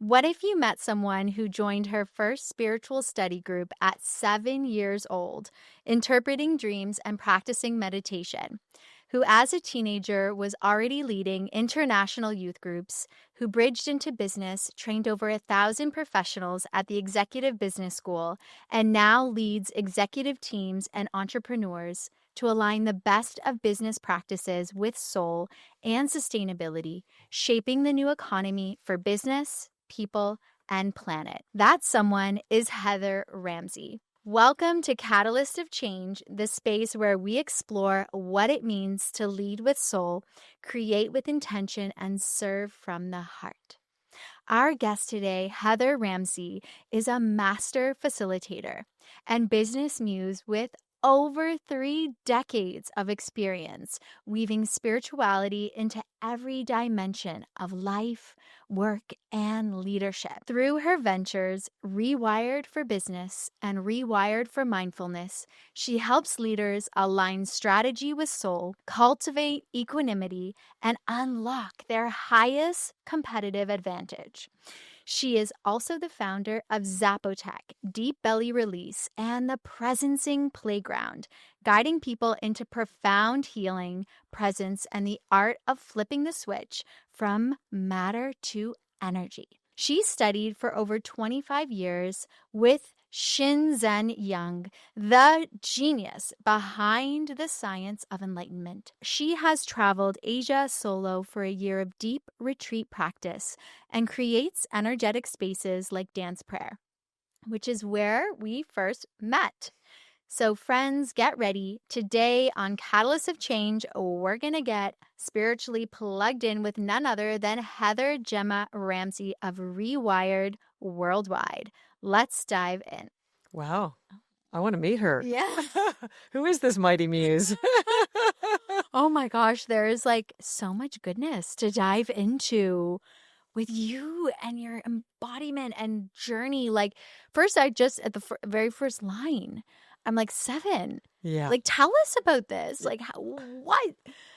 What if you met someone who joined her first spiritual study group at 7 years old, interpreting dreams and practicing meditation, who as a teenager was already leading international youth groups, who bridged into business, trained over 1,000 professionals at the Executive Business School, and now leads executive teams and entrepreneurs to align the best of business practices with soul and sustainability, shaping the new economy for business, people, and planet. That someone is Heather Ramsey. Welcome to Catalyst of Change, the space where we explore what it means to lead with soul, create with intention, and serve from the heart. Our guest today, Heather Ramsey, is a master facilitator and business muse with over 3 decades of experience weaving spirituality into every dimension of life, work, and leadership. Through her ventures, Rewired for Business and Rewired for Mindfulness, she helps leaders align strategy with soul, cultivate equanimity, and unlock their highest competitive advantage. She is also the founder of Zapotec, Deep Belly Release, and the Presencing Playground, guiding people into profound healing, presence, and the art of flipping the switch from matter to energy. She studied for over 25 years with Shinzen Young, the genius behind the science of enlightenment. She has traveled Asia solo for a year of deep retreat practice and creates energetic spaces like dance prayer, which is where we first met. So friends, get ready. Today on Catalyst of Change, we're going to get spiritually plugged in with none other than Heather Gemma Ramsey of Rewired Worldwide. Let's dive in. Wow. I want to meet her. Yeah. Who is this mighty muse? Oh my gosh, there is like so much goodness to dive into with you and your embodiment and journey. Like first, I just at the very first line, I'm like 7. Yeah. Like tell us about this. Like what?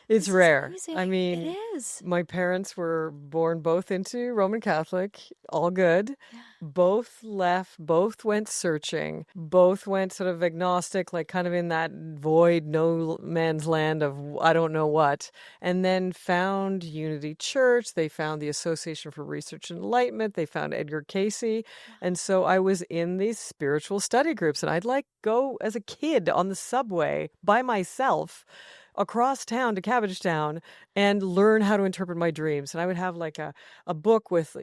It's This rare. is amazing. I mean, it is. My parents were born both into Roman Catholic, all good. Yeah. Both left, both went searching, both went sort of agnostic, like kind of in that void, no man's land of I don't know what, and then found Unity Church. They found the Association for Research and Enlightenment. They found Edgar Cayce. And so I was in these spiritual study groups, and I'd like go as a kid on the subway by myself across town to Cabbagetown and learn how to interpret my dreams. And I would have like a book with,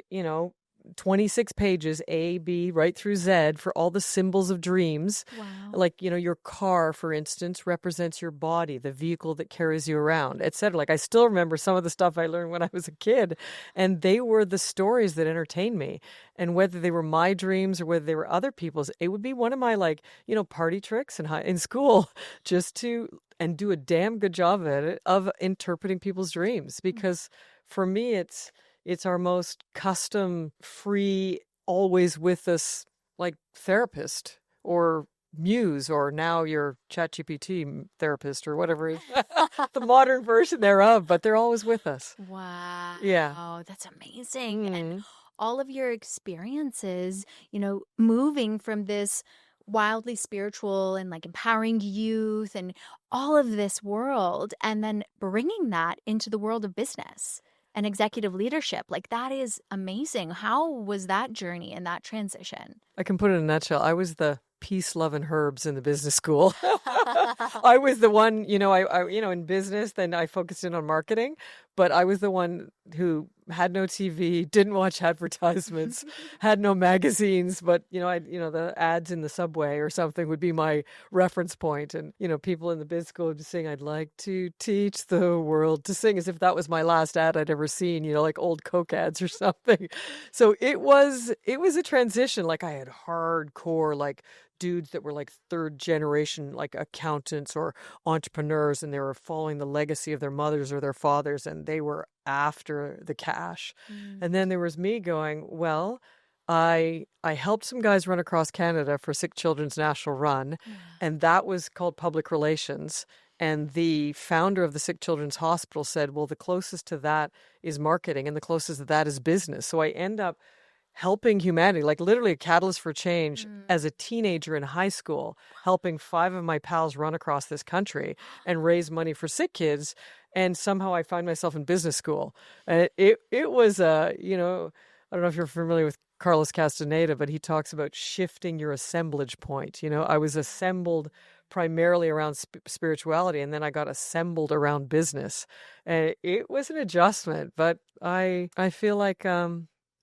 26 pages, A, B, right through Z for all the symbols of dreams. Wow. Like, your car, for instance, represents your body, the vehicle that carries you around, etc. Like I still remember some of the stuff I learned when I was a kid, and they were the stories that entertained me. And whether they were my dreams or whether they were other people's, it would be one of my party tricks in school just to and do a damn good job at it of interpreting people's dreams. Because for me, it's our most custom free, always with us, like therapist or muse, or now your ChatGPT therapist or whatever is the modern version thereof, but they're always with us. Wow. Yeah. That's amazing. And all of your experiences, moving from this wildly spiritual and like empowering youth and all of this world, and then bringing that into the world of business and executive leadership. Like that is amazing. How was that journey and that transition? I can put it in a nutshell. I was the peace, love, and herbs in the business school. I was the one, in business, then I focused in on marketing, but I was the one who had no TV, didn't watch advertisements, had no magazines, but, the ads in the subway or something would be my reference point. And, people in the biz school would be saying, I'd like to teach the world to sing, as if that was my last ad I'd ever seen, like old Coke ads or something. So it was a transition. Like I had hardcore, like dudes that were like 3rd generation, like accountants or entrepreneurs, and they were following the legacy of their mothers or their fathers, and they were after the cash. And then there was me going, well, I helped some guys run across Canada for Sick Children's National Run, and that was called public relations. And the founder of the Sick Children's Hospital said, well, the closest to that is marketing, and the closest to that is business. So I end up helping humanity, like literally a catalyst for change as a teenager in high school, helping 5 of my pals run across this country and raise money for sick kids. And somehow I find myself in business school. And it was, you know, I don't know if you're familiar with Carlos Castaneda, but he talks about shifting your assemblage point. You know, I was assembled primarily around spirituality, and then I got assembled around business. And it was an adjustment, but I feel like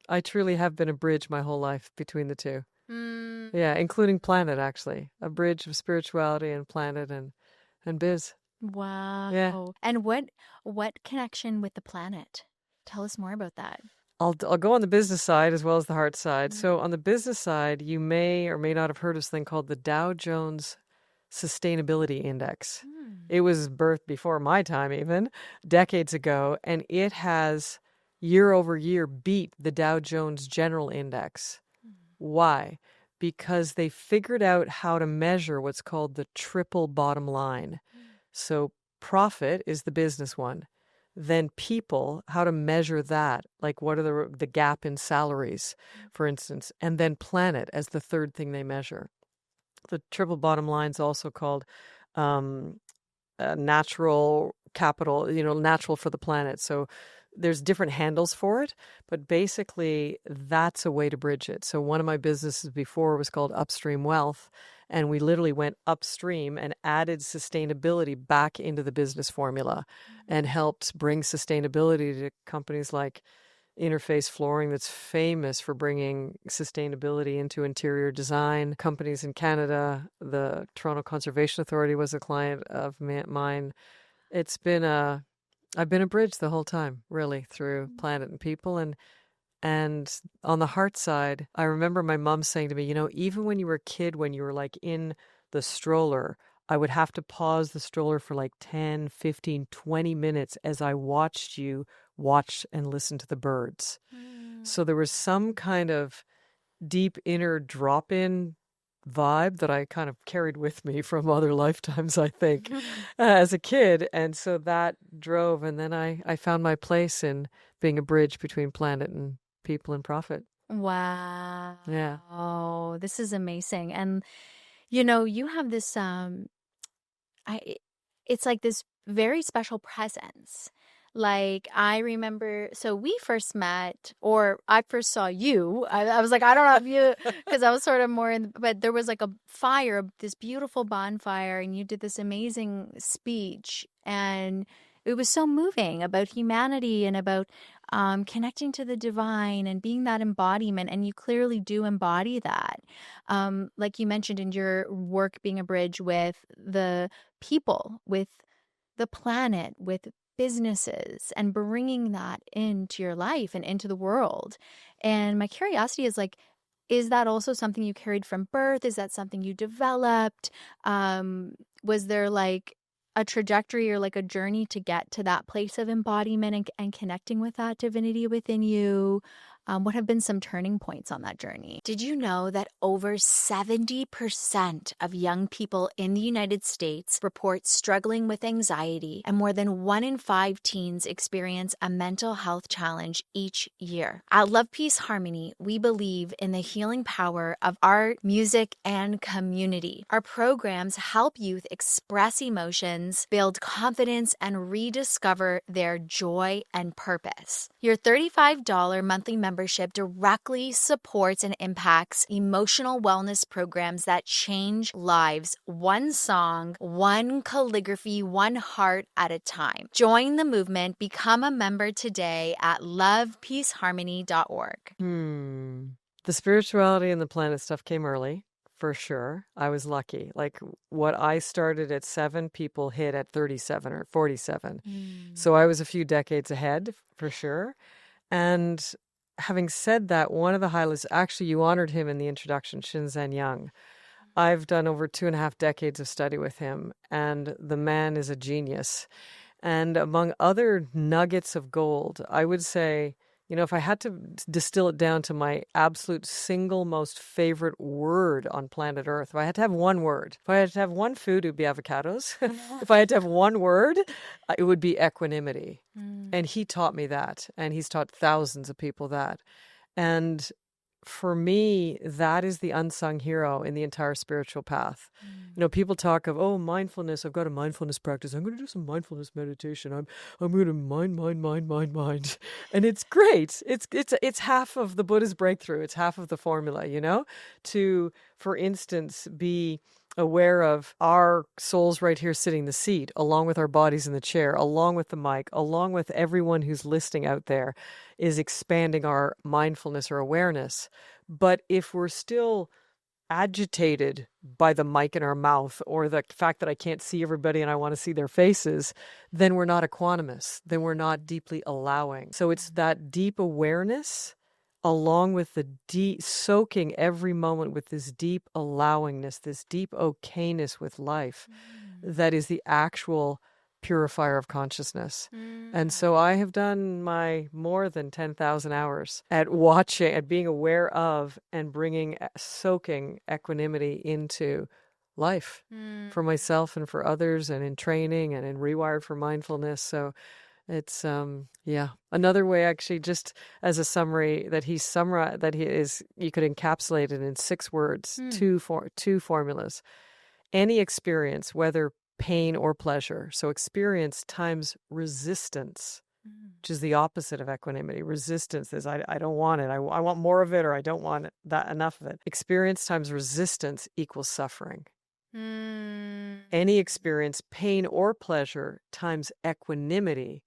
I truly have been a bridge my whole life between the two. Yeah, including planet, actually. A bridge of spirituality and planet and biz. Wow. Yeah. And what connection with the planet? Tell us more about that. I'll go on the business side as well as the heart side. So on the business side, you may or may not have heard of something called the Dow Jones Sustainability Index. It was birthed before my time, even decades ago, and it has year over year beat the Dow Jones General Index. Why? Because they figured out how to measure what's called the triple bottom line. So profit is the business one. Then people, how to measure that, like what are the gap in salaries, for instance, and then planet as the third thing they measure. The triple bottom line is also called natural capital, you know, natural for the planet. So there's different handles for it, but basically that's a way to bridge it. So one of my businesses before was called Upstream Wealth, and we literally went upstream and added sustainability back into the business formula and helped bring sustainability to companies like Interface Flooring, that's famous for bringing sustainability into interior design. Companies in Canada, the Toronto Conservation Authority was a client of mine. I've been a bridge the whole time, really, through planet and people. And on the heart side, I remember my mom saying to me, you know, even when you were a kid, when you were like in the stroller, I would have to pause the stroller for like 10, 15, 20 minutes as I watched you watch and listen to the birds. So there was some kind of deep inner drop-in vibe that I kind of carried with me from other lifetimes, I think, as a kid. And so that drove, and then I found my place in being a bridge between planet and people and profit. Wow. Yeah. Oh, this is amazing. And you know, you have this it's like this very special presence. Like I remember, so we first met, or I first saw you. I was like, I don't know if you, because I was sort of more in, but there was like a fire, this beautiful bonfire, and you did this amazing speech, and it was so moving about humanity and about connecting to the divine and being that embodiment. And you clearly do embody that. Like you mentioned in your work, being a bridge with the people, with the planet, with businesses, and bringing that into your life and into the world. And my curiosity is like, is that also something you carried from birth? Is that something you developed? Was there like a trajectory or like a journey to get to that place of embodiment and connecting with that divinity within you? What have been some turning points on that journey? Did you know that over 70% of young people in the United States report struggling with anxiety, and more than 1 in 5 teens experience a mental health challenge each year? At Love, Peace, Harmony, we believe in the healing power of art, music, and community. Our programs help youth express emotions, build confidence, and rediscover their joy and purpose. Your $35 monthly membership directly supports and impacts emotional wellness programs that change lives, one song, one calligraphy, one heart at a time. Join the movement. Become a member today at lovepeaceharmony.org. The spirituality and the planet stuff came early, for sure. I was lucky. Like what I started at 7, people hit at 37 or 47. So I was a few decades ahead, for sure. And having said that, one of the highlights, actually, you honored him in the introduction, Shinzen Young. I've done over 2.5 decades of study with him, and the man is a genius. And among other nuggets of gold, I would say, you know, if I had to distill it down to my absolute single most favorite word on planet Earth, if I had to have one word, if I had to have one food, it would be avocados. If I had to have one word, it would be equanimity. And he taught me that, and he's taught thousands of people that. And for me, that is the unsung hero in the entire spiritual path. You know, people talk of, oh, mindfulness. I've got a mindfulness practice. I'm going to do some mindfulness meditation. I'm going to mind. And it's great. It's half of the Buddha's breakthrough. It's half of the formula, you know, to, for instance, be aware of our souls right here sitting in the seat, along with our bodies in the chair, along with the mic, along with everyone who's listening out there, is expanding our mindfulness or awareness. But if we're still agitated by the mic in our mouth or the fact that I can't see everybody and I want to see their faces, then we're not equanimous. Then we're not deeply allowing. So it's that deep awareness along with the deep soaking every moment with this deep allowingness, this deep okayness with life, that is the actual purifier of consciousness. And so I have done my more than 10,000 hours at watching, at being aware of and bringing, soaking equanimity into life for myself and for others, and in training and in Rewired for Mindfulness. So it's, another way, actually, just as a summary, that he is, you could encapsulate it in 6 words, two formulas. Any experience, whether pain or pleasure. So experience times resistance, which is the opposite of equanimity. Resistance is, I don't want it. I want more of it, or I don't want that enough of it. Experience times resistance equals suffering. Any experience, pain or pleasure, times equanimity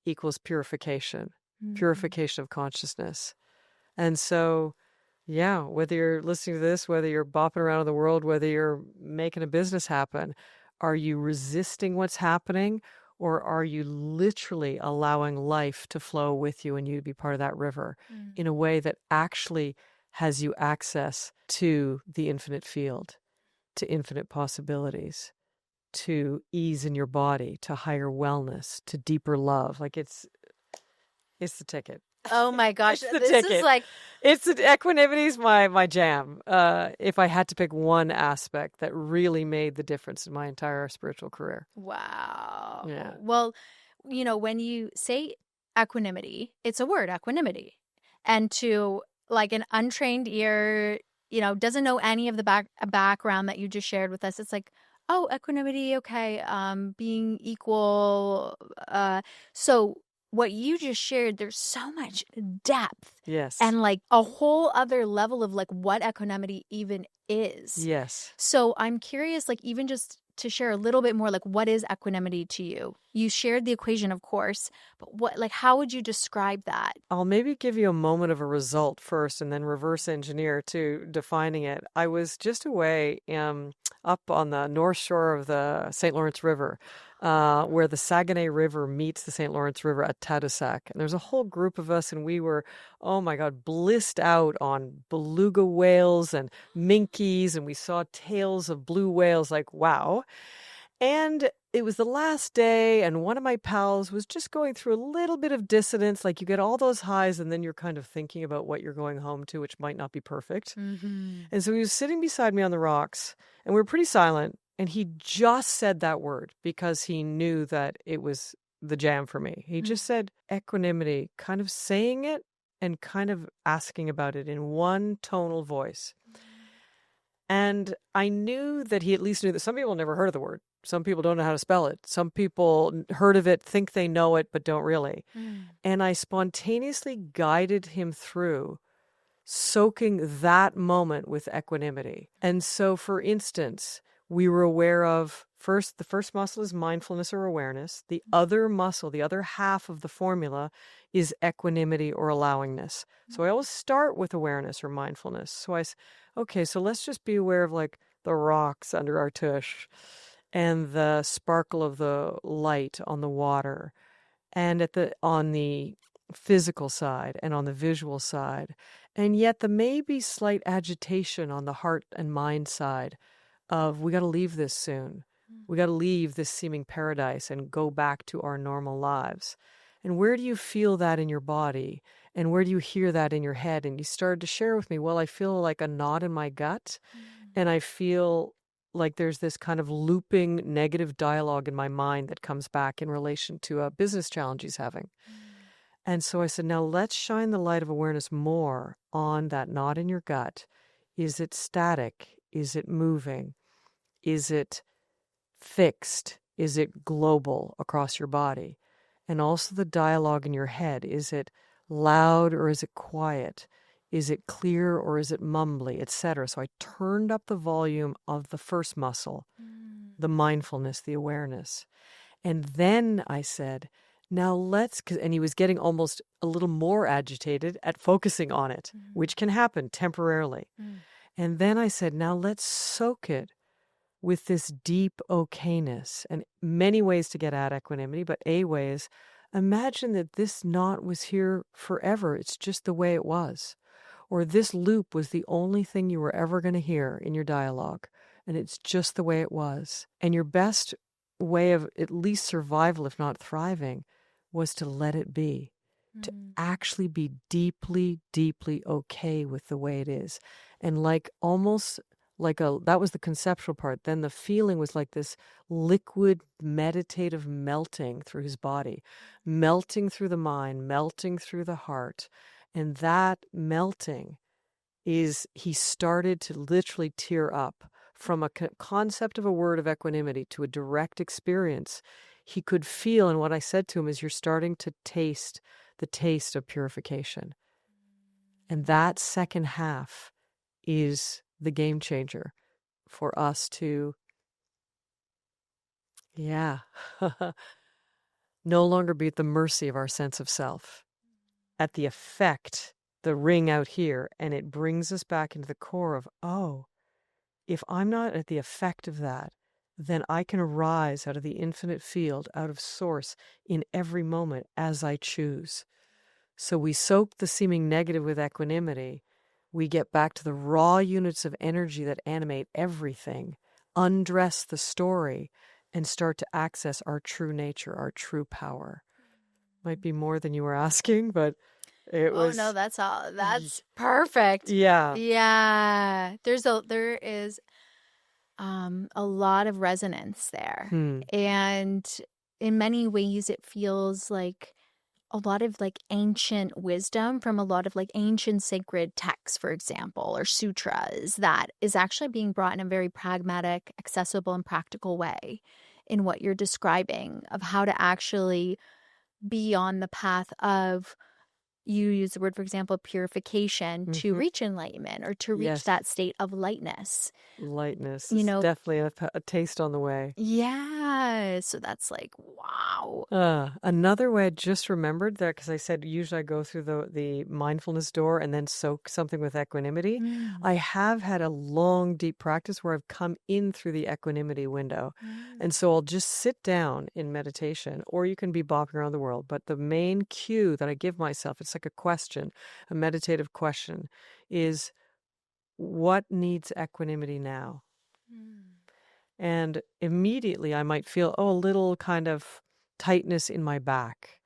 equals purification, purification of consciousness. And so, yeah, whether you're listening to this, whether you're bopping around in the world, whether you're making a business happen, are you resisting what's happening, or are you literally allowing life to flow with you and you to be part of that river in a way that actually has you access to the infinite field, to infinite possibilities, to ease in your body, to higher wellness, to deeper love? Like it's the ticket. Oh my gosh, It's the this ticket. is like, It's the equanity's my jam. If I had to pick one aspect that really made the difference in my entire spiritual career. wow. Yeah. Well, you know, when you say equanimity, it's a word, equanimity. And to like an untrained ear, you know, doesn't know any of the background that you just shared with us, it's like, oh, equanimity, okay, being equal. So what you just shared, there's so much depth. Yes. And like a whole other level of like what equanimity even is. Yes. So I'm curious, like even just to share a little bit more, like what is equanimity to you? You shared the equation, of course, but what, like, how would you describe that? I'll maybe give you a moment of a result first and then reverse engineer to defining it. I was just away up on the north shore of the St. Lawrence River, where the Saguenay River meets the St. Lawrence River at Tadoussac. And there's a whole group of us, and we were, oh my God, blissed out on beluga whales and minkies, and we saw tails of blue whales, like, wow. And it was the last day, and one of my pals was just going through a little bit of dissonance. Like, you get all those highs, and then you're kind of thinking about what you're going home to, which might not be perfect. And so he was sitting beside me on the rocks, and we were pretty silent. And he just said that word because he knew that it was the jam for me. He just said equanimity, kind of saying it and kind of asking about it in one tonal voice. And I knew that he at least knew that some people never heard of the word. Some people don't know how to spell it. Some people heard of it, think they know it, but don't really. And I spontaneously guided him through soaking that moment with equanimity. And so, for instance, we were aware of the first muscle is mindfulness or awareness. The other muscle, the other half of the formula, is equanimity or allowingness. So I always start with awareness or mindfulness. So okay, so let's just be aware of like the rocks under our tush and the sparkle of the light on the water, and on the physical side and on the visual side, and yet the maybe slight agitation on the heart and mind side of, we got to leave this soon. We got to leave this seeming paradise and go back to our normal lives. And where do you feel that in your body? And where do you hear that in your head? And you started to share with me, well, I feel like a knot in my gut, and I feel like there's this kind of looping negative dialogue in my mind that comes back in relation to a business challenge he's having. And so I said, now let's shine the light of awareness more on that knot in your gut. Is it static? Is it moving? Is it fixed? Is it global across your body? And also the dialogue in your head. Is it loud or is it quiet? Is it clear or is it mumbly, etc.? So I turned up the volume of the first muscle, the mindfulness, the awareness. And then I said, now and he was getting almost a little more agitated at focusing on it, which can happen temporarily. And then I said, now let's soak it with this deep okayness, and many ways to get at equanimity, but a way is imagine that this knot was here forever. It's just the way it was. Or this loop was the only thing you were ever going to hear in your dialogue, and it's just the way it was. And your best way of at least survival, if not thriving, was to let it be, to actually be deeply, deeply okay with the way it is. And almost like that was the conceptual part. Then the feeling was like this liquid meditative melting through his body, melting through the mind, melting through the heart. And that melting he started to literally tear up from a concept of a word of equanimity to a direct experience. He could feel, and what I said to him is, you're starting to taste the taste of purification. And that second half is the game changer for us to, no longer be at the mercy of our sense of self, at the effect, the ring out here, and it brings us back into the core of, if I'm not at the effect of that, then I can arise out of the infinite field, out of source in every moment as I choose. So we soak the seeming negative with equanimity. We get back to the raw units of energy that animate everything, undress the story, and start to access our true nature, our true power. Might be more than you were asking, but it was... Oh, no, that's all. That's perfect. Yeah. Yeah. There is a lot of resonance there. And in many ways, it feels like a lot of ancient wisdom from a lot of ancient sacred texts, for example, or sutras, that is actually being brought in a very pragmatic, accessible, and practical way in what you're describing of how to actually be on the path of, you use the word, for example, purification, to reach enlightenment or to reach that state of lightness. Lightness is definitely a taste on the way. Yeah. So that's wow. Another way I just remembered that, because I said usually I go through the mindfulness door and then soak something with equanimity. I have had a long, deep practice where I've come in through the equanimity window. And so I'll just sit down in meditation, or you can be bopping around the world. But the main cue that I give myself, it's like a question, a meditative question, is, what needs equanimity now? And immediately I might feel, a little kind of tightness in my back.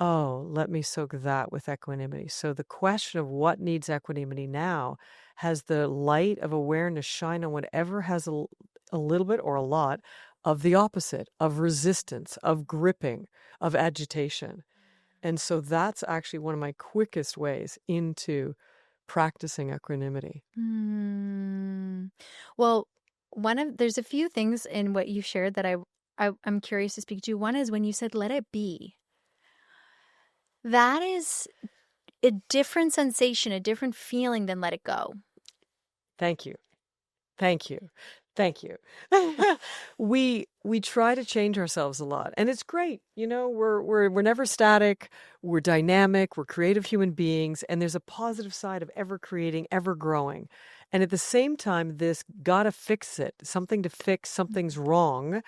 Let me soak that with equanimity. So the question of what needs equanimity now has the light of awareness shine on whatever has a little bit or a lot of the opposite, of resistance, of gripping, of agitation. And so that's actually one of my quickest ways into practicing equanimity. Well, there's a few things in what you shared that I'm curious to speak to. One is when you said, let it be. That is a different sensation, a different feeling than let it go. Thank you. We try to change ourselves a lot, and it's great. We're never static. We're dynamic. We're creative human beings, and there's a positive side of ever creating, ever growing. And at the same time, this gotta fix it, something to fix, something's wrong,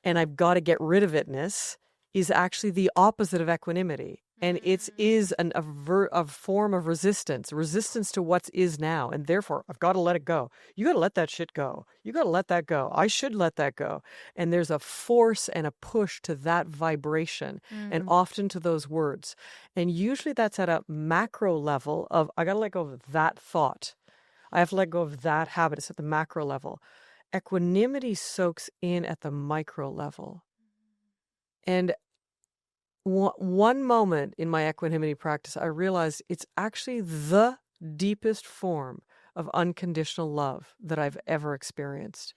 and I've got to get rid of itness is actually the opposite of equanimity. And it is a form of resistance to what is now. And therefore, I've got to let it go. You got to let that shit go. You got to let that go. I should let that go. And there's a force and a push to that vibration, and often to those words. And usually that's at a macro level of, I got to let go of that thought. I have to let go of that habit. It's at the macro level. Equanimity soaks in at the micro level. And one moment in my equanimity practice, I realized it's actually the deepest form of unconditional love that I've ever experienced.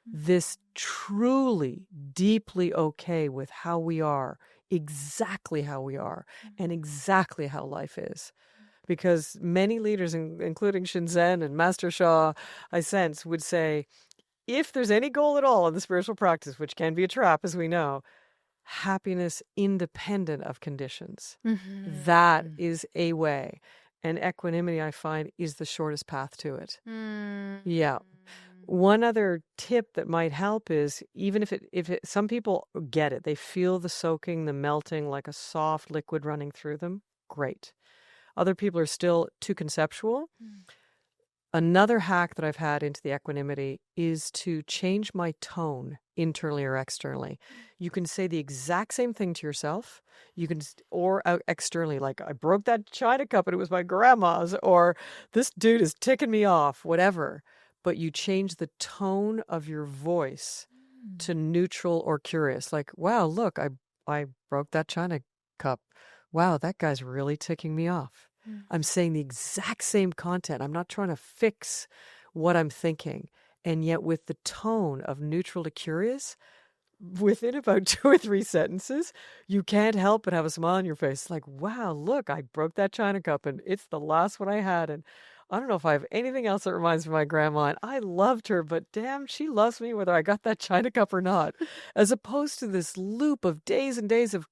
This truly, deeply okay with how we are, exactly how we are, and exactly how life is. Because many leaders, including Shinzen and Master Sha, I sense, would say, if there's any goal at all in the spiritual practice, which can be a trap, as we know, happiness independent of conditions. That is a way. And equanimity, I find, is the shortest path to it. Yeah. One other tip that might help is, even if some people get it, they feel the soaking, the melting, like a soft liquid running through them. Great. Other people are still too conceptual. Another hack that I've had into the equanimity is to change my tone internally or externally. You can say the exact same thing to yourself. You can, or externally, like, I broke that china cup and it was my grandma's, or this dude is ticking me off, whatever. But you change the tone of your voice to neutral or curious. Like, wow, look, I broke that china cup. Wow, that guy's really ticking me off. I'm saying the exact same content. I'm not trying to fix what I'm thinking. And yet with the tone of neutral to curious, within about 2 or 3 sentences, you can't help but have a smile on your face. Like, wow, look, I broke that china cup and it's the last one I had. And I don't know if I have anything else that reminds me of my grandma. And I loved her, but damn, she loves me whether I got that china cup or not. As opposed to this loop of days and days of,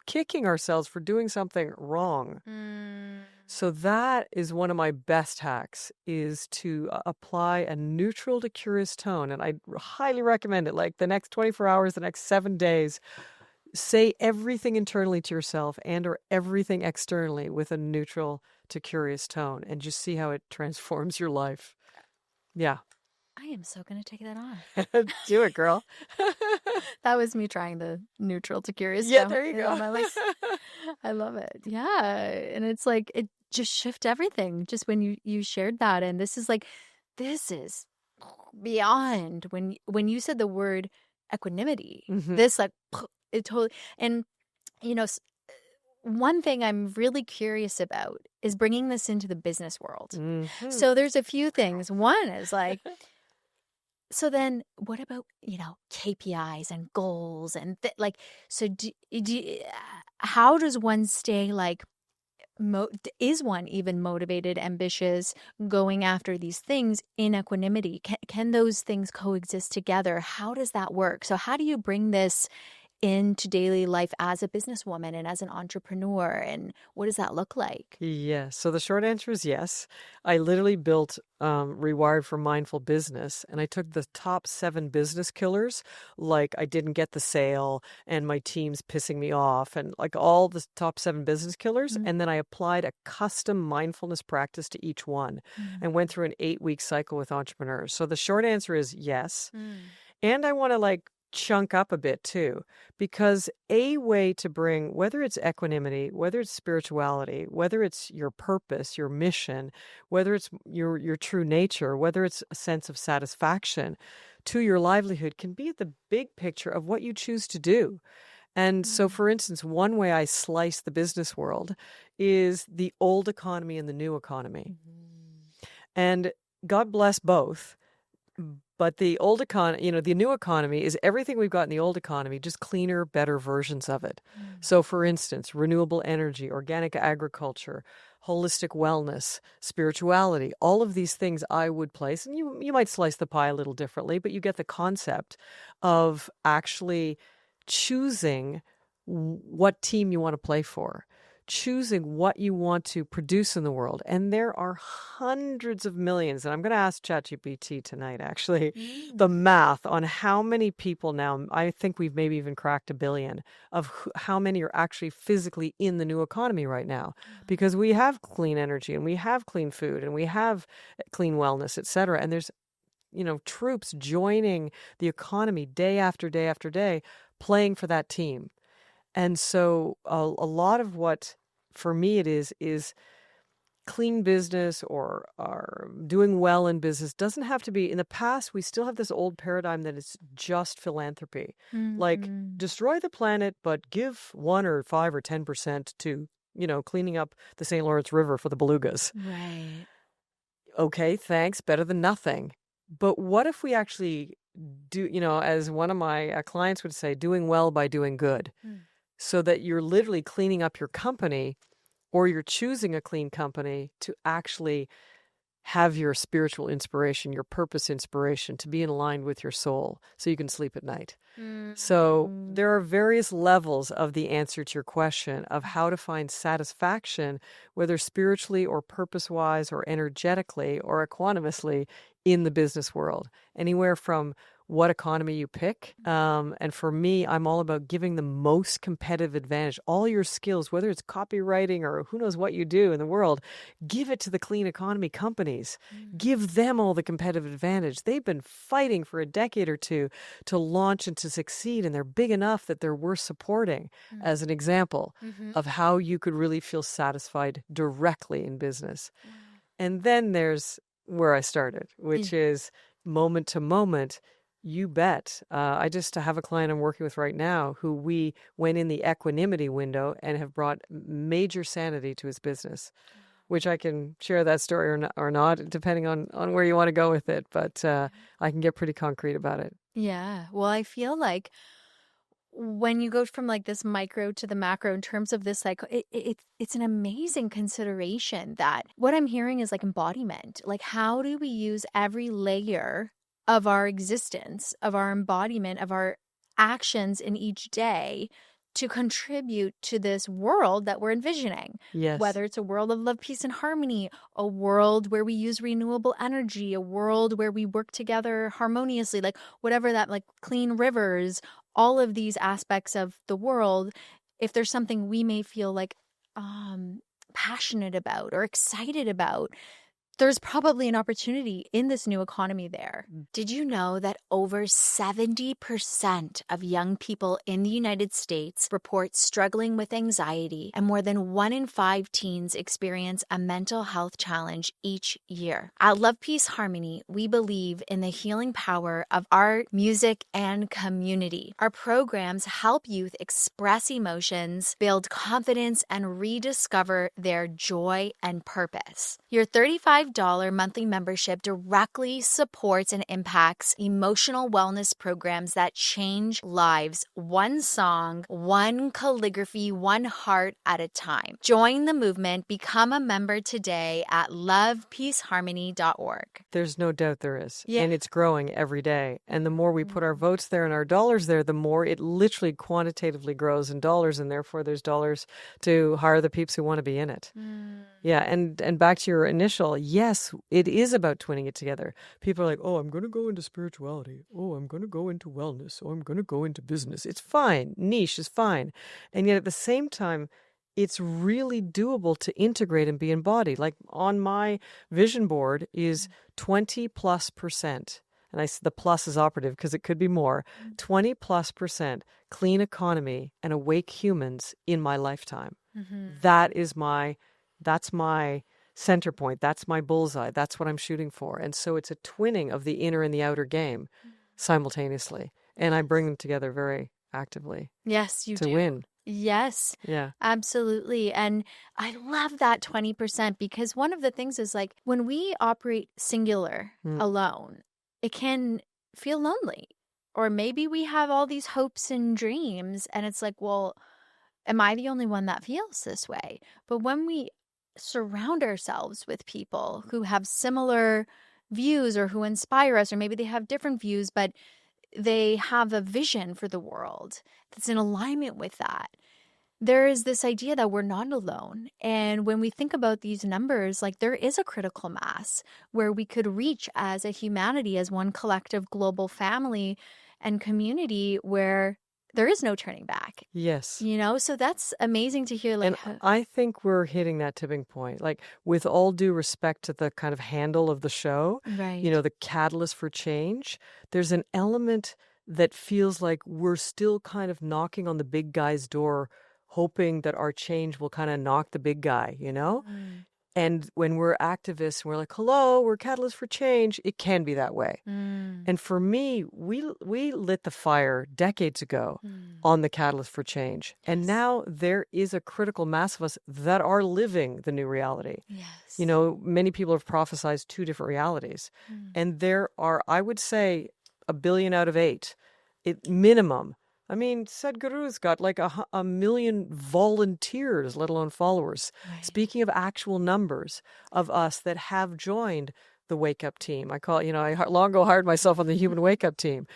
kicking ourselves for doing something wrong. So that is one of my best hacks, is to apply a neutral to curious tone. And I highly recommend it. Like the next 24 hours, the next 7 days, say everything internally to yourself and or everything externally with a neutral to curious tone, and just see how it transforms your life. Yeah. I am so going to take that on. Do it, girl. That was me trying the neutral to curious. Yeah, there you go. On my list. I love it. Yeah. And it's like, it just shifted everything just when you shared that. And this is beyond when you said the word equanimity, this like, it totally, and one thing I'm really curious about is bringing this into the business world. So there's a few things. One is like, so then what about, KPIs and goals and so how does one stay like, is one even motivated, ambitious, going after these things in equanimity? Can those things coexist together? How does that work? So how do you bring this into daily life as a businesswoman and as an entrepreneur, and what does that look like? Yes. So the short answer is yes. I literally built Rewired for Mindful Business, and I took the top 7 business killers, like I didn't get the sale and my team's pissing me off, and like all the top 7 business killers, and then I applied a custom mindfulness practice to each one and went through an 8-week cycle with entrepreneurs. So the short answer is yes. And I want to chunk up a bit too, because a way to bring, whether it's equanimity, whether it's spirituality, whether it's your purpose, your mission, whether it's your true nature, whether it's a sense of satisfaction to your livelihood, can be at the big picture of what you choose to do. And so, for instance, one way I slice the business world is the old economy and the new economy. And God bless both. But the old economy, the new economy is everything we've got in the old economy, just cleaner, better versions of it. So, for instance, renewable energy, organic agriculture, holistic wellness, spirituality, all of these things I would place. And you might slice the pie a little differently, but you get the concept of actually choosing what team you want to play for, choosing what you want to produce in the world. And there are hundreds of millions, and I'm going to ask ChatGPT tonight, actually, the math on how many people now, I think we've maybe even cracked 1 billion, of how many are actually physically in the new economy right now. Because we have clean energy, and we have clean food, and we have clean wellness, et cetera. And there's, troops joining the economy day after day after day, playing for that team. And so a lot of what, for me, it is clean business or are doing well in business doesn't have to be. In the past, we still have this old paradigm that it's just philanthropy. Like, destroy the planet, but give 1 or 5 or 10% to, cleaning up the St. Lawrence River for the belugas. Right. Okay, thanks. Better than nothing. But what if we actually do, as one of my clients would say, doing well by doing good, so that you're literally cleaning up your company, or you're choosing a clean company to actually have your spiritual inspiration, your purpose inspiration, to be in line with your soul so you can sleep at night. So there are various levels of the answer to your question of how to find satisfaction, whether spiritually or purpose-wise or energetically or equanimously in the business world. Anywhere from what economy you pick. And for me, I'm all about giving the most competitive advantage. All your skills, whether it's copywriting or who knows what you do in the world, give it to the clean economy companies. Give them all the competitive advantage. They've been fighting for a decade or two to launch and to succeed, and they're big enough that they're worth supporting as an example of how you could really feel satisfied directly in business. And then there's where I started, which is moment to moment. You bet. I just have a client I'm working with right now who we went in the equanimity window and have brought major sanity to his business, which I can share that story or not, depending on where you want to go with it. But I can get pretty concrete about it. Yeah. Well, I feel like when you go from like this micro to the macro in terms of this, like it's an amazing consideration that what I'm hearing is like embodiment. Like, how do we use every layer of our existence, of our embodiment, of our actions in each day to contribute to this world that we're envisioning? Yes. Whether it's a world of love, peace, and harmony, a world where we use renewable energy, a world where we work together harmoniously, like whatever that, like clean rivers, all of these aspects of the world. If there's something we may feel like passionate about or excited about, there's probably an opportunity in this new economy there. Did you know that over 70% of young people in the United States report struggling with anxiety, and more than 1 in 5 teens experience a mental health challenge each year? At Love, Peace, Harmony, we believe in the healing power of art, music, and community. Our programs help youth express emotions, build confidence, and rediscover their joy and purpose. Your $35 monthly membership directly supports and impacts emotional wellness programs that change lives, one song, one calligraphy, one heart at a time. Join the movement. Become a member today at lovepeaceharmony.org. There's no doubt there is. Yeah. And it's growing every day. And the more we put our votes there and our dollars there, the more it literally quantitatively grows in dollars, and therefore there's dollars to hire the peeps who want to be in it. Yeah, and back to your initial, yes, it is about twinning it together. People are like, oh, I'm going to go into spirituality. Oh, I'm going to go into wellness. Oh, I'm going to go into business. It's fine. Niche is fine. And yet at the same time, it's really doable to integrate and be embodied. Like on my vision board is 20+%. And the plus is operative because it could be more, 20+% clean economy and awake humans in my lifetime. That's my center point. That's my bullseye. That's what I'm shooting for. And so it's a twinning of the inner and the outer game simultaneously. And I bring them together very actively. Yes, you to do. win. Yes. Yeah. Absolutely. And I love that 20% because one of the things is like when we operate singular alone, it can feel lonely. Or maybe we have all these hopes and dreams and it's like, well, am I the only one that feels this way? But when we surround ourselves with people who have similar views or who inspire us, or maybe they have different views, but they have a vision for the world that's in alignment with that, there is this idea that we're not alone. And when we think about these numbers, like there is a critical mass where we could reach as a humanity, as one collective global family and community where there is no turning back. Yes. You know, so that's amazing to hear. Like, and I think we're hitting that tipping point. Like, with all due respect to the kind of handle of the show, right. You know, the catalyst for change, there's an element that feels like we're still kind of knocking on the big guy's door, hoping that our change will kind of knock the big guy, you know? And when we're activists and we're like, hello, we're catalysts for change, it can be that way. And for me, we lit the fire decades ago on the catalyst for change. Yes. And now there is a critical mass of us that are living the new reality. Yes. You know, many people have prophesized 2 different realities. And there are, I would say, 1 billion out of 8, minimum. I mean, Sadhguru's got like a million volunteers, let alone followers. Right. Speaking of actual numbers of us that have joined the Wake Up team. I call it, I long ago hired myself on the Human Wake Up team.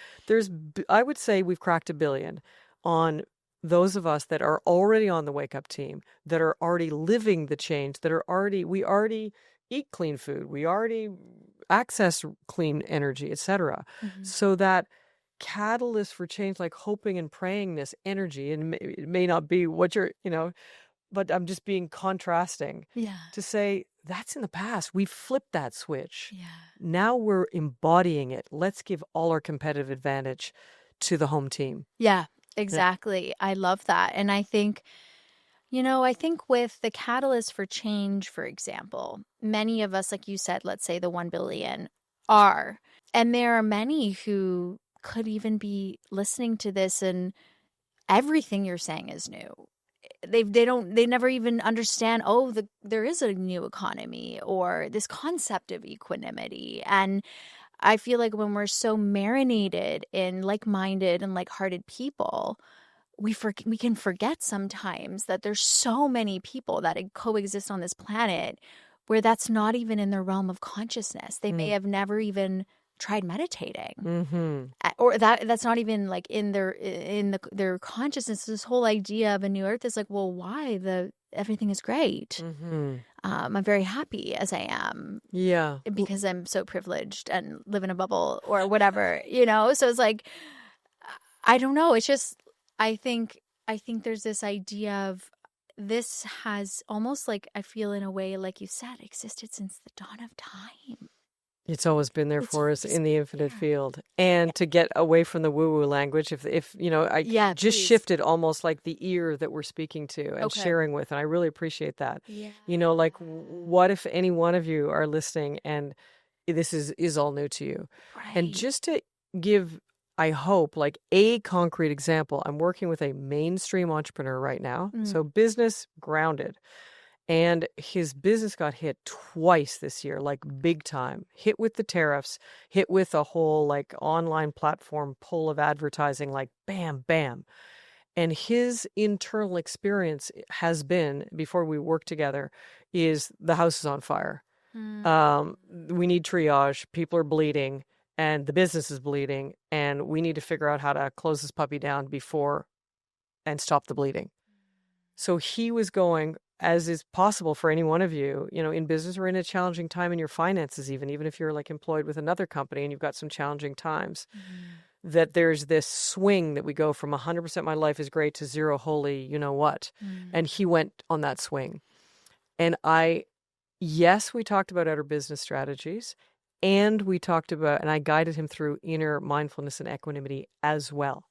I would say we've cracked 1 billion on those of us that are already on the Wake Up team, that are already living the change, we already eat clean food, we already access clean energy, etc. So that catalyst for change, like hoping and praying this energy, and it may not be what you're, but I'm just being contrasting to say that's in the past. We flipped that switch. Yeah. Now we're embodying it. Let's give all our competitive advantage to the home team. Yeah, exactly. Yeah. I love that. And I think, I think with the catalyst for change, for example, many of us, like you said, let's say the 1 billion are, and there are many who could even be listening to this and everything you're saying is new. They never even understand, there is a new economy or this concept of equanimity. And I feel like when we're so marinated in like-minded and like-hearted people, we can forget sometimes that there's so many people that coexist on this planet where that's not even in their realm of consciousness. They may have never even tried meditating, or that's not even like in their consciousness. This whole idea of a new earth is like, well, why? Everything is great. I'm very happy as I am, because I'm so privileged and live in a bubble or whatever, So it's like, I don't know. It's just, I think there's this idea of this has almost like, I feel in a way, like you said, existed since the dawn of time. It's always been there for us in the infinite field. And to get away from the woo-woo language, I just shifted almost like the ear that we're speaking to and sharing with. And I really appreciate that. Yeah. Like what if any one of you are listening and this is all new to you? Right. And just to give, I hope, like a concrete example, I'm working with a mainstream entrepreneur right now. So business grounded. And his business got hit twice this year, like big time. Hit with the tariffs, hit with a whole like online platform pull of advertising, like bam, bam. And his internal experience has been, before we work together, is the house is on fire. We need triage. People are bleeding and the business is bleeding. And we need to figure out how to close this puppy down before and stop the bleeding. So he was going, as is possible for any one of you, in business or in a challenging time in your finances, even if you're like employed with another company and you've got some challenging times, that there's this swing that we go from 100% my life is great to 0 holy, what. And he went on that swing. And we talked about outer business strategies, and we talked about, and I guided him through inner mindfulness and equanimity as well.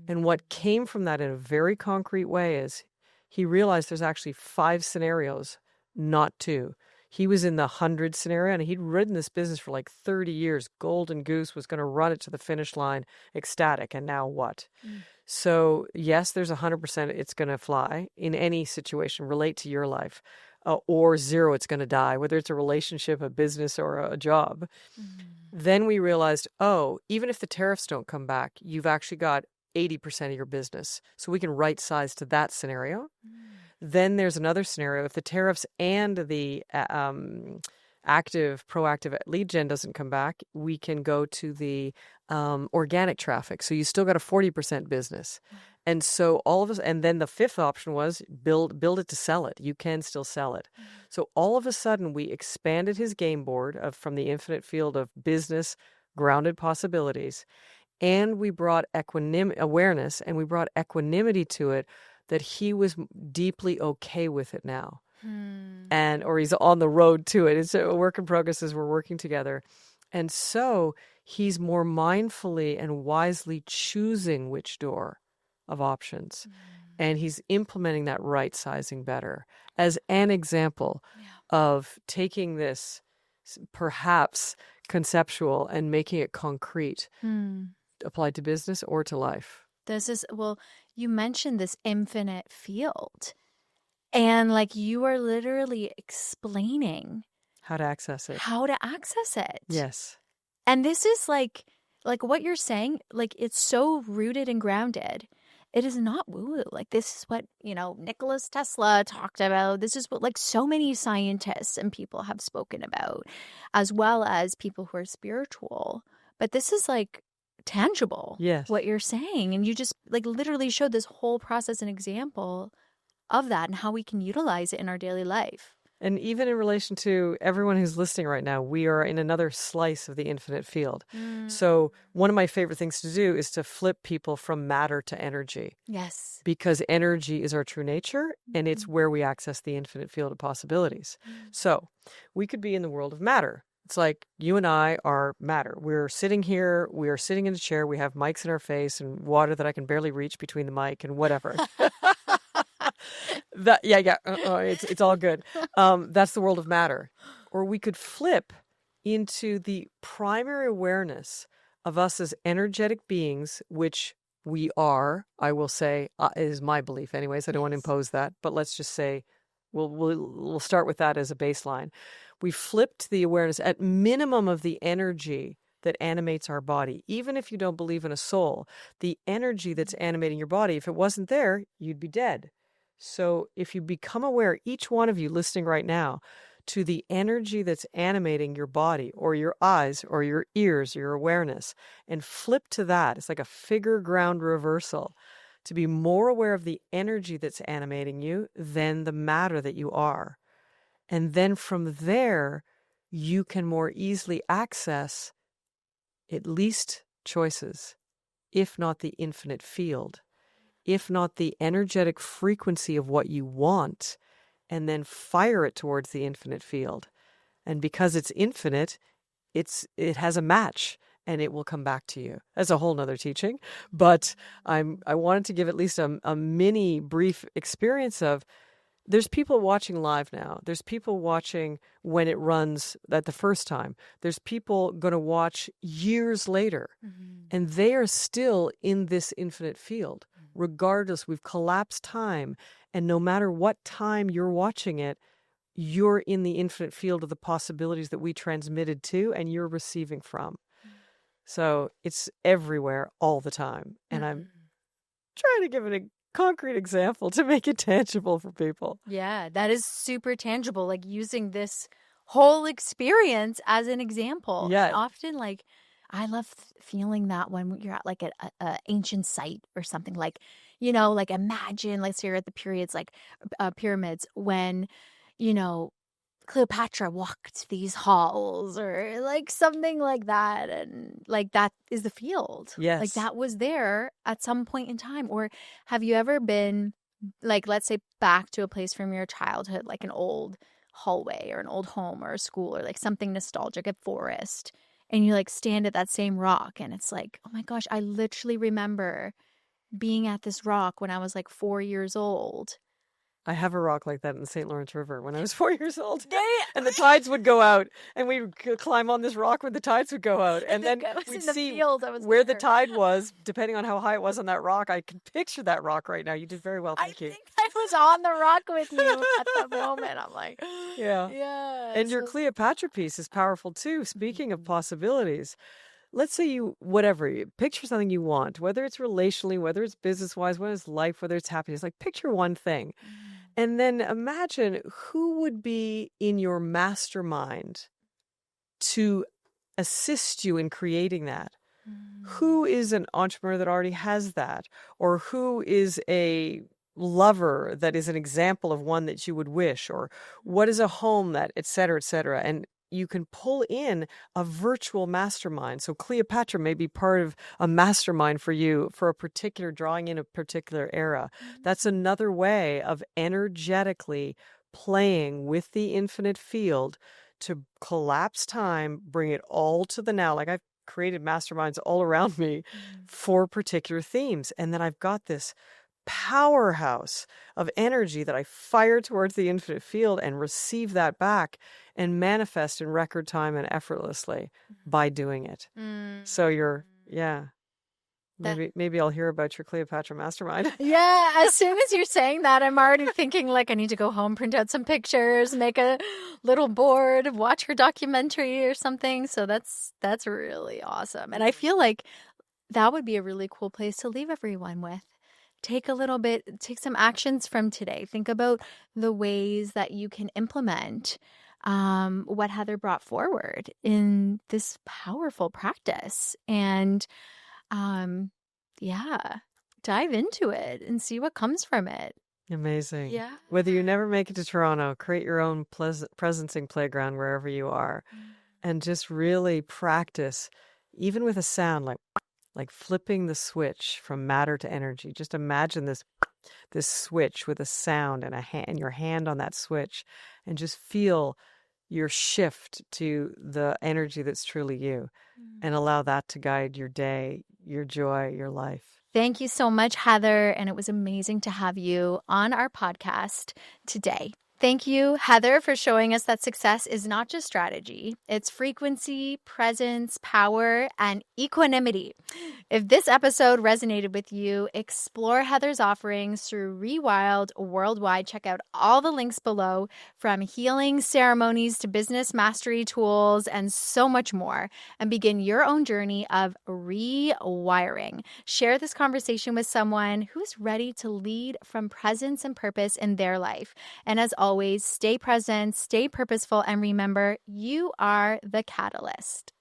And what came from that in a very concrete way is he realized there's actually 5 scenarios, not 2. He was in the 100 scenario, and he'd ridden this business for like 30 years. Golden goose, was going to run it to the finish line, ecstatic. And now what? So yes, there's 100% it's going to fly in any situation, relate to your life, or 0, it's going to die, whether it's a relationship, a business, or a job. Then we realized, even if the tariffs don't come back, you've actually got 80% of your business. So we can right size to that scenario. Then there's another scenario. If the tariffs and the proactive lead gen doesn't come back, we can go to the organic traffic. So you still got a 40% business. And so all of us, and then the 5th option was build it to sell it. You can still sell it. So all of a sudden we expanded his game board from the infinite field of business grounded possibilities. And we brought awareness, and we brought equanimity to it, that he was deeply okay with it now. Or he's on the road to it. It's a work in progress as we're working together. And so he's more mindfully and wisely choosing which door of options. And he's implementing that right sizing better. As an example, of taking this perhaps conceptual and making it concrete, applied to business or to life. Well, you mentioned this infinite field, and like you are literally explaining how to access it. Yes. And this is like what you're saying, like it's so rooted and grounded. It is not woo-woo. Like this is what, Nikola Tesla talked about. This is what like so many scientists and people have spoken about, as well as people who are spiritual. But this is like tangible, yes, what you're saying. And you just like literally showed this whole process and example of that and how we can utilize it in our daily life. And even in relation to everyone who's listening right now, we are in another slice of the infinite field. So one of my favorite things to do is to flip people from matter to energy. Yes. Because energy is our true nature, and it's where we access the infinite field of possibilities. So we could be in the world of matter. It's like you and I are matter. We're sitting here, we are sitting in a chair, we have mics in our face and water that I can barely reach between the mic and whatever. It's all good. That's the world of matter. Or we could flip into the primary awareness of us as energetic beings, which we are, I will say, is my belief anyways. I don't want to impose that, but let's just say we'll start with that as a baseline. We flipped the awareness at minimum of the energy that animates our body. Even if you don't believe in a soul, the energy that's animating your body, if it wasn't there, you'd be dead. So if you become aware, each one of you listening right now, to the energy that's animating your body or your eyes or your ears, your awareness, and flip to that. It's like a figure ground reversal, to be more aware of the energy that's animating you than the matter that you are. And then from there, you can more easily access at least choices, if not the infinite field, if not the energetic frequency of what you want, and then fire it towards the infinite field. And because it's infinite, it has a match, and it will come back to you. That's a whole nother teaching. But I wanted to give at least a mini brief experience of, there's people watching live now. There's people watching when it runs at the first time. There's people going to watch years later. And they are still in this infinite field. Regardless, we've collapsed time. And no matter what time you're watching it, you're in the infinite field of the possibilities that we transmitted to and you're receiving from. So it's everywhere all the time. And I'm trying to give it a concrete example to make it tangible for people. Yeah, that is super tangible. Like using this whole experience as an example. Yeah. And often, like, I love feeling that when you're at like a ancient site or something, like, like imagine, let's say you're at the pyramids when, Cleopatra walked these halls or like something like that. And like that is the field. Yes. Like that was there at some point in time. Or have you ever been, like, let's say back to a place from your childhood, like an old hallway or an old home or a school or like something nostalgic, a forest, and you like stand at that same rock and it's like, oh my gosh, I literally remember being at this rock when I was like 4 years old. I have a rock like that in the St. Lawrence River when I was 4 years old. And the tides would go out and we would climb on this rock when the tides would go out. And then we'd see where the tide was, depending on how high it was on that rock. I can picture that rock right now. You did very well. Thank you. I think I was on the rock with you at that moment. I'm like, yeah. Yeah. And your Cleopatra piece is powerful too. Speaking of possibilities, let's say you picture something you want, whether it's relationally, whether it's business-wise, whether it's life, whether it's happiness, like picture one thing. And then imagine who would be in your mastermind to assist you in creating that. Who is an entrepreneur that already has that? Or who is a lover that is an example of one that you would wish? Or what is a home that, et cetera, et cetera. And you can pull in a virtual mastermind. So Cleopatra may be part of a mastermind for you for a particular drawing in a particular era. That's another way of energetically playing with the infinite field to collapse time, bring it all to the now. Like I've created masterminds all around me for particular themes. And then I've got this powerhouse of energy that I fire towards the infinite field and receive that back and manifest in record time and effortlessly by doing it. So maybe I'll hear about your Cleopatra mastermind. Yeah, as soon as you're saying that, I'm already thinking like I need to go home, print out some pictures, make a little board, watch her documentary or something. So that's really awesome. And I feel like that would be a really cool place to leave everyone with. Take some actions from today. Think about the ways that you can implement what Heather brought forward in this powerful practice. And dive into it and see what comes from it. Amazing. Yeah. Whether you never make it to Toronto, create your own presencing playground wherever you are, and just really practice, even with a sound like flipping the switch from matter to energy. Just imagine this switch with a sound and your hand on that switch, and just feel your shift to the energy that's truly you, and allow that to guide your day, your joy, your life. Thank you so much, Heather. And it was amazing to have you on our podcast today. Thank you, Heather, for showing us that success is not just strategy. It's frequency, presence, power, and equanimity. If this episode resonated with you, explore Heather's offerings through Rewild Worldwide. Check out all the links below, from healing ceremonies to business mastery tools and so much more, and begin your own journey of rewiring. Share this conversation with someone who's ready to lead from presence and purpose in their life. And as always, stay present, stay purposeful, and remember, you are the catalyst.